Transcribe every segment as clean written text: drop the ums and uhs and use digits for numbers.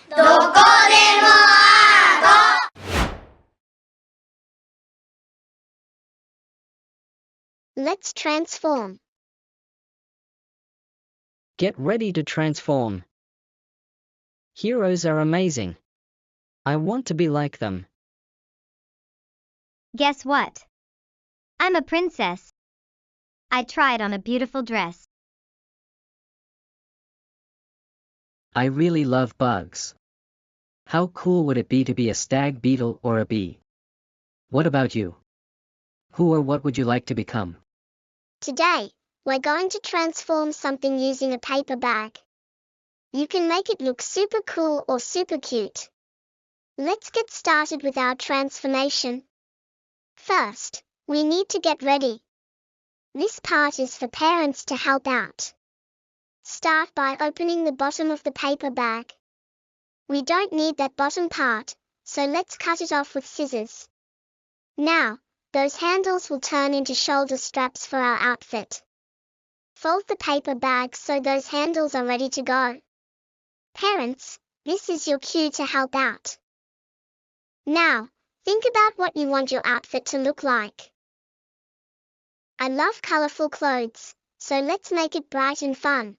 どこでもアート Let's transform. Get ready to transform. Heroes are amazing. I want to be like them. Guess what? I'm a princess. I tried on a beautiful dress. I really love bugs. How cool would it be to be a stag beetle or a bee? What about you? Who or what would you like to become? Today, we're going to transform something using a paper bag. You can make it look super cool or super cute. Let's get started with our transformation. First, we need to get ready. This part is for parents to help out. Start by opening the bottom of the paper bag. We don't need that bottom part, so let's cut it off with scissors. Now, those handles will turn into shoulder straps for our outfit. Fold the paper bag so those handles are ready to go. Parents, this is your cue to help out. Now, think about what you want your outfit to look like. I love colorful clothes, so let's make it bright and fun.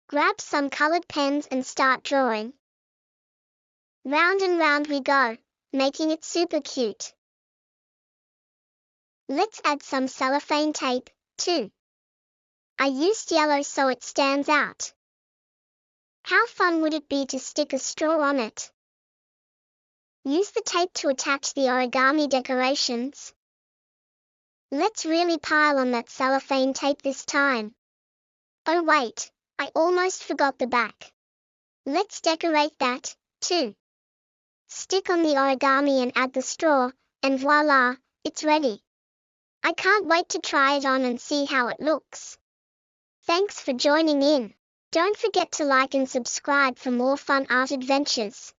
Grab some colored pens and start drawing. Round and round we go, making it super cute. Let's add some cellophane tape, too. I used yellow so it stands out. How fun would it be to stick a straw on it? Use the tape to attach the origami decorations. Let's really pile on that cellophane tape this time. Oh wait, I almost forgot the back. Let's decorate that, too. Stick on the origami and add the straw, and voila, it's ready. I can't wait to try it on and see how it looks. Thanks for joining in. Don't forget to like and subscribe for more fun art adventures.